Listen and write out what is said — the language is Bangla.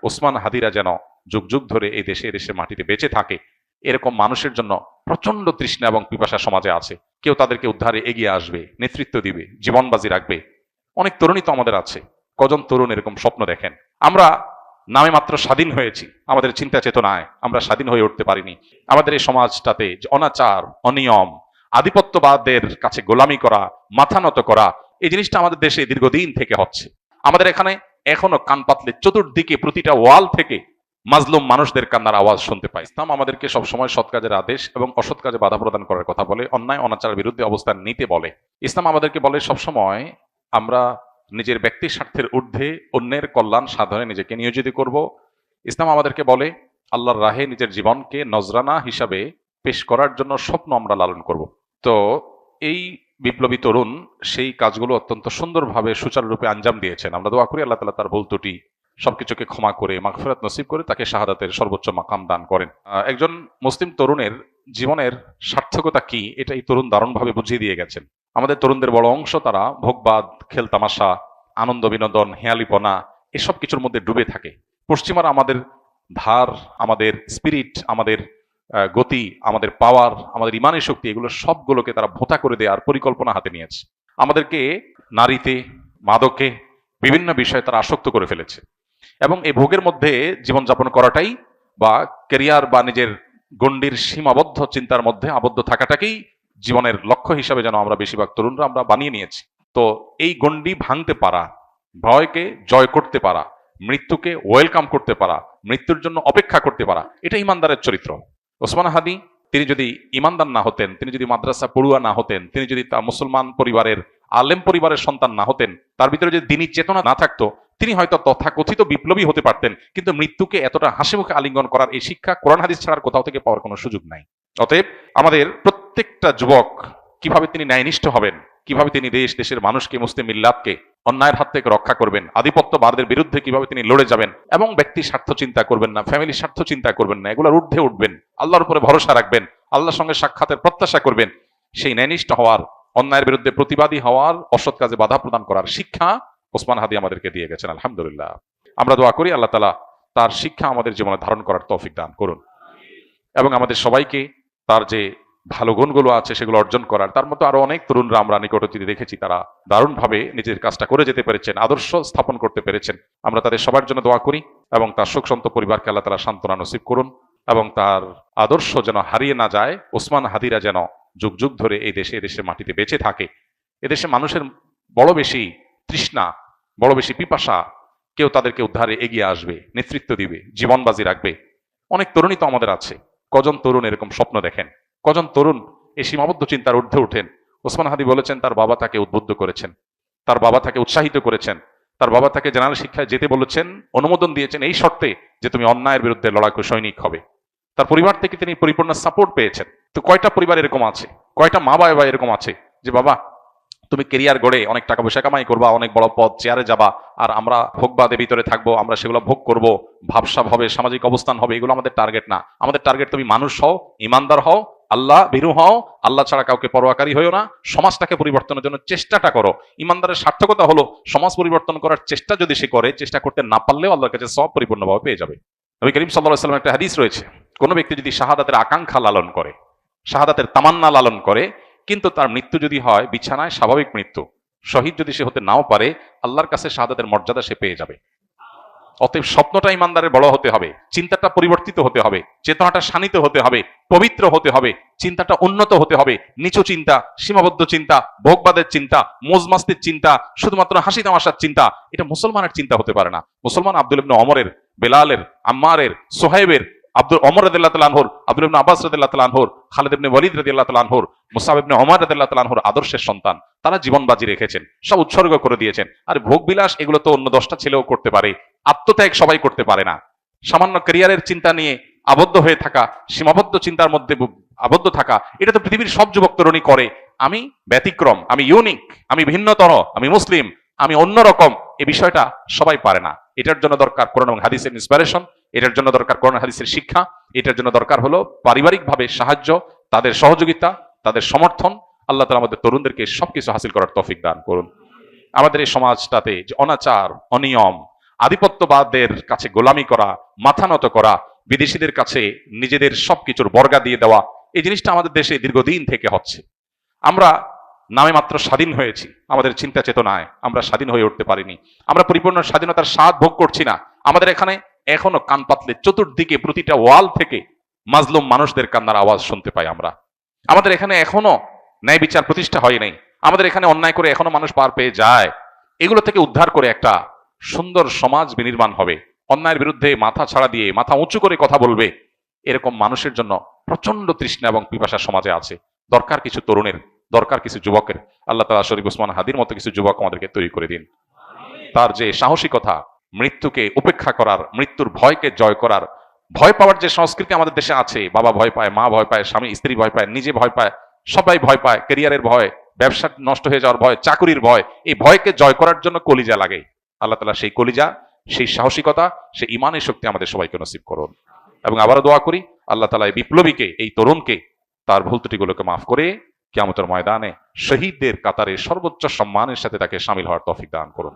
ওসমান হাদিরা যেন যুগ যুগ ধরে এই দেশে মাটিতে বেঁচে থাকে, এরকম মানুষের জন্য প্রচন্ড তৃষ্ণা এবং পিপাসা সমাজে আছে। কেউ তাদেরকে উদ্ধারে এগিয়ে আসবে, নেতৃত্ব দিবে, জীবনবাজি রাখবে। অনেক তরুণী তো আমাদের আছে। কজন তরুণ এরকম স্বপ্ন দেখেন? আমরা নামে মাত্র স্বাধীন হয়েছি, আমাদের চিন্তা চেতনায় আমরা স্বাধীন হয়ে উঠতে পারিনি। আমাদের এই সমাজটাতে যে অনাচার, অনিয়ম, আধিপত্যবাদের কাছে গোলামি করা, মাথা নত করা, এই জিনিসটা আমাদের দেশে দীর্ঘদিন থেকে হচ্ছে। আমাদের এখানে এখনো কান পাতলে চতুর্দিকে প্রতিটা ওয়াল থেকে মাজলুম মানুষদের কান্নার আওয়াজ শুনতে পাই। ইসলাম আমাদেরকে সবসময় সৎ কাজের আদেশ এবং অসৎ কাজে বাধা প্রদান করার কথা বলে, অন্যায় অনাচারের বিরুদ্ধে অবস্থান নিতে বলে। ইসলাম আমাদেরকে বলে সবসময় আমরা নিজের ব্যক্তি স্বার্থের ঊর্ধ্বে অন্যের কল্যাণ সাধনে নিজেকে নিয়োজিত করব। ইসলাম আমাদেরকে বলে আল্লাহর রাহে নিজের জীবনকে নজরানা হিসাবে পেশ করার জন্য স্বপ্ন আমরা লালন করব। তো এই বিপ্লবী তরুণ সেই কাজগুলো অত্যন্ত সুন্দরভাবে সুচারুরূপে আঞ্জাম দিয়েছেন। আমরা দোয়া করি আল্লাহ তাআলা তার ভুল ত্রুটি সবকিছুকে ক্ষমা করে মাগফিরাত নসিব করে তাকে শাহাদাতের সর্বোচ্চ মাকাম দান করেন। একজন মুসলিম তরুণের জীবনের সার্থকতা কি, এটা এই তরুণ দারুণভাবে বুঝিয়ে দিয়ে গেছেন। আমাদের তরুণদের বড় অংশ তারা ভোগবাদ, খেলতামাশা, আনন্দ বিনোদন, হেয়ালিপনা এসব কিছুর মধ্যে ডুবে থাকে। পশ্চিমারা আমাদের ধার, আমাদের স্পিরিট, আমাদের গতি, আমাদের পাওয়ার, আমাদের ইমানের শক্তি, এগুলো সবগুলোকে তারা ভোঁতা করে দেওয়ার পরিকল্পনা হাতে নিয়েছে। আমাদেরকে নারীতে, মাদকে, বিভিন্ন বিষয়ে তারা আসক্ত করে ফেলেছে এবং এই ভোগের মধ্যে জীবনযাপন করাটাই বা ক্যারিয়ার বা নিজের গণ্ডির সীমাবদ্ধ চিন্তার মধ্যে আবদ্ধ থাকাটাকেই জীবনের লক্ষ্য হিসাবে যেন আমরা বেশিরভাগ তরুণরা আমরা বানিয়ে নিয়েছি। তো এই গণ্ডি ভাঙতে পারা, ভয়কে জয় করতে পারা, মৃত্যুকে ওয়েলকাম করতে পারা, মৃত্যুর জন্য অপেক্ষা করতে পারা, এটা ইমানদারের চরিত্র। ওসমান হাদি তিনি যদি ইমানদার না হতেন, তিনি যদি মাদ্রাসা পড়ুয়া না হতেন, তিনি যদি তার মুসলমান পরিবারের আলেম পরিবারের সন্তান না হতেন, তার ভিতরে যদি দ্বীনি চেতনা না থাকতো, তিনি হয়তো তথাকথিত বিপ্লবী হতে পারতেন, কিন্তু মৃত্যুকে এতটা হাসিমুখে আলিঙ্গন করার এই শিক্ষা কোরআন হাদিস ছাড়ার কোথাও থেকে পাওয়ার কোনো সুযোগ নাই। অতএব আমাদের প্রত্যেকটা যুবক কিভাবে তিনি ন্যায়নিষ্ঠ হবেন, কিভাবে তিনি দেশের মানুষকে, মুসলিম মিল্লাতকে অন্যায়ের হাত থেকে রক্ষা করবেন, আধিপত্যবাদের বিরুদ্ধে কিভাবে তিনি লড়ে যাবেন এবং ব্যক্তি স্বার্থ চিন্তা করবেন না, ফ্যামিলির স্বার্থ চিন্তা করবেন না, এগুলোর ঊর্ধ্বে উঠবেন, আল্লাহর উপরে ভরসা রাখবেন, আল্লাহর সঙ্গে সাক্ষাতের প্রত্যাশা করবেন, সেই ন্যায়নিষ্ঠ হওয়ার, অন্যায়ের বিরুদ্ধে প্রতিবাদী হওয়ার, অসৎ কাজে বাধা প্রদান করার শিক্ষা ওসমান হাদি আমাদেরকে দিয়ে গেছেন। আলহামদুলিল্লাহ, আমরা দোয়া করি আল্লাহ তাআলা তার শিক্ষা আমাদের জীবনে ধারণ করার তৌফিক দান করুন এবং আমাদের সবাইকে তার যে ভালো গুণগুলো আছে সেগুলো অর্জন করার। তার মতো আরো অনেক তরুণরা আমরা নিকট অতীতে দেখেছি, তারা দারুণভাবে নিজের কাজটা করে যেতে পেরেছেন, আদর্শ স্থাপন করতে পেরেছেন। আমরা তাদের সবার জন্য দোয়া করি এবং তার শোকসন্ত পরিবারকে আল্লাহ তাআলা সান্ত্বনা নসিব করুন এবং তার আদর্শ যেন হারিয়ে না যায়। ওসমান হাদিরা যেন যুগ যুগ ধরে এই দেশে মাটিতে বেঁচে থাকে। এদেশে মানুষের বড় বেশি তৃষ্ণা, বড় বেশি পিপাসা, কেউ তাদেরকে উদ্ধারে এগিয়ে আসবে, নেতৃত্ব দিবে, জীবনবাজি রাখবে। অনেক তরুণী তো আমাদের আছে। কজন তরুণ এরকম স্বপ্ন দেখেন? কজন তরুণ এই সীমাবদ্ধ চিন্তার ঊর্ধ্বে উঠেন? ওসমান হাদি বলেছেন তার বাবা তাকে উদ্বুদ্ধ করেছেন, তার বাবা তাকে উৎসাহিত করেছেন, তার বাবা তাকে জেনারেল শিক্ষায় যেতে বলেছেন, অনুমোদন দিয়েছেন এই শর্তে যে তুমি অন্যায়ের বিরুদ্ধে লড়াকু সৈনিক হবে। তার পরিবার থেকে তিনি পরিপূর্ণ সাপোর্ট পেয়েছেন। তো কয়টা পরিবার এরকম আছে, কয়টা মা বাবা এরকম আছে যে বাবা তুমি কেরিয়ার গড়ে অনেক টাকা পয়সা কামাই করবা, অনেক বড় পদ চেয়ারে যাবা, আর আমরা ভোগবাদের ভিতরে থাকবো, আমরা সেগুলো ভোগ করব, ভাবসাব হবে, সামাজিক অবস্থান হবে, এগুলো আমাদের টার্গেট না। আমাদের টার্গেট তুমি মানুষ হও, ইমানদার হও, আল্লাহ ভীরু হও, আল্লাহ ছাড়া কাউকে পরোয়াকারী হইও না, সমাজটাকে পরিবর্তনের জন্য চেষ্টাটা করো। ইমানদারের সার্থকতা হলো সমাজ পরিবর্তন করার চেষ্টা যদি সে করে, চেষ্টা করতে না পারলেও আল্লাহর কাছে সব পরিপূর্ণভাবে পেয়ে যাবে। নবী করিম সাল্লাল্লাহু আলাইহি ওয়াসাল্লামের একটা হাদিস রয়েছে, কোন ব্যক্তি যদি শাহাদাতের আকাঙ্ক্ষা লালন করে, শাহাদাতের তামান্না লালন করে, কিন্তু তার মৃত্যু যদি হয় বিছানায় স্বাভাবিক মৃত্যু, শহীদ যদি সে হতে নাও পারে, আল্লাহর কাছে শাহাদাতের মর্যাদা সে পেয়ে যাবে। অতএব স্বপ্নটা ইমানদারের বড় হতে হবে, চিন্তাটা পরিবর্তিত হতে হবে, চেতনাটা শানিত হতে হবে, পবিত্র হতে হবে, চিন্তাটা উন্নত হতে হবে। নিচু চিন্তা, সীমাবদ্ধ চিন্তা, ভোগবাদের চিন্তা, মোজমাস্তির চিন্তা, শুধুমাত্র হাসি তামাশার চিন্তা, এটা মুসলমানের চিন্তা হতে পারে না। মুসলমান আব্দুল ইবনে ওমরের, বেলালের, আম্মারের, সোহাইবের, ওমর রাদিয়াল্লাহু তাআলা আনহুর, আব্দুল ইবনে আব্বাস রাদিয়াল্লাহু তাআলা আনহুর, খালিদ ইবনে ওয়ালিদ রাদিয়াল্লাহু তাআলা আনহুর, মুসআব ইবনে উমার রাদিয়াল্লাহু তাআলা আনহুর আদর্শের সন্তান। তারা জীবন বাজি রেখেছেন, সব উৎসর্গ করে দিয়েছেন। আর ভোগ বিলাস এগুলো তো অন্য 10টা ছেলেও করতে পারে, আত্মত্যাগ সবাই করতে পারে না। সামান্য ক্যারিয়ারের চিন্তা নিয়ে আবদ্ধ হয়ে থাকা, সীমাবদ্ধ চিন্তার মধ্যে আবদ্ধ থাকা, এটা তো পৃথিবীর সব যুবক তরুণী করে। আমি ব্যতিক্রম, আমি ইউনিক, আমি ভিন্নতর, আমি মুসলিম, আমি অন্যরকম, এই বিষয়টা সবাই পারে না। এটার জন্য দরকার কোরআন এবং হাদিসের ইন্সপিরেশন, এটার জন্য দরকার কোরআন হাদিসের শিক্ষা, এটার জন্য দরকার হলো পারিবারিকভাবে সাহায্য, তাদের সহযোগিতা, তাদের সমর্থন। আল্লাহ তাআলা আমাদের তরুণদেরকে সবকিছু হাসিল করার তৌফিক দান করুন। আমাদের এই সমাজটাতে যে অনাচার, অনিয়ম, আধিপত্যবাদের কাছে গোলামি করা, মাথা নত করা, বিদেশিদের কাছে নিজেদের সবকিছুর বর্গা দিয়ে দেওয়া, এই জিনিসটা আমাদের দেশে দীর্ঘদিন থেকে হচ্ছে। আমরা নামে মাত্র স্বাধীন হয়েছি, আমাদের চিন্তা চেতনায় আমরা স্বাধীন হয়ে উঠতে পারিনি। আমরা পরিপূর্ণ স্বাধীনতার স্বাদ ভোগ করছি না। আমাদের এখানে এখনো কান পাতলে চতুর্দিকে প্রতিটা ওয়াল থেকে মাজলুম মানুষদের কান্নার আওয়াজ শুনতে পাই আমরা। আমাদের এখানে এখনো ন্যায় বিচার প্রতিষ্ঠা হয় নাই। আমাদের এখানে অন্যায় করে এখনো মানুষ পার পেয়ে যায়। এগুলো থেকে উদ্ধার করে একটা সুন্দর সমাজ বিনির্মাণ হবে। অন্যায়ের বিরুদ্ধে মাথা ছাড়া দিয়ে মাথা উঁচু করে কথা বলবে, এরকম মানুষের জন্য প্রচন্ড তৃষ্ণা এবং পিপাসা সমাজে আছে। দরকার কিছু তরুণের, দরকার কিছু যুবকের। আল্লাহ তাআলা শরীফ ওসমান হাদির মতো কিছু যুবক আমাদেরকে তৈরি করে দিন। তার যে সাহসিকতা, মৃত্যুকে উপেক্ষা করার, মৃত্যুর ভয়কে জয় করার, ভয় পাওয়ার যে সংস্কৃতি আমাদের দেশে আছে, বাবা ভয় পায়, মা ভয় পায়, স্বামী স্ত্রী ভয় পায়, নিজে ভয় পায়, সবাই ভয় পায়, ক্যারিয়ারের ভয়, ব্যবসা নষ্ট হয়ে যাওয়ার ভয়, চাকুরির ভয়, এই ভয়কে জয় করার জন্য কলিজা লাগে। আল্লাহ তাআলা সেই কলিজা, সেই সাহসিকতা, সেই ইমানের শক্তি আমাদের সবাইকে নসিব করুন। এবং আবারও দোয়া করি আল্লাহ তাআলা এই বিপ্লবীকে, এই তরুণকে তার ভুল ত্রুটিগুলোকে মাফ করে কিয়ামতের ময়দানে শহীদদের কাতারে সর্বোচ্চ সম্মানের সাথে তাকে শামিল হওয়ার তৌফিক দান করুন।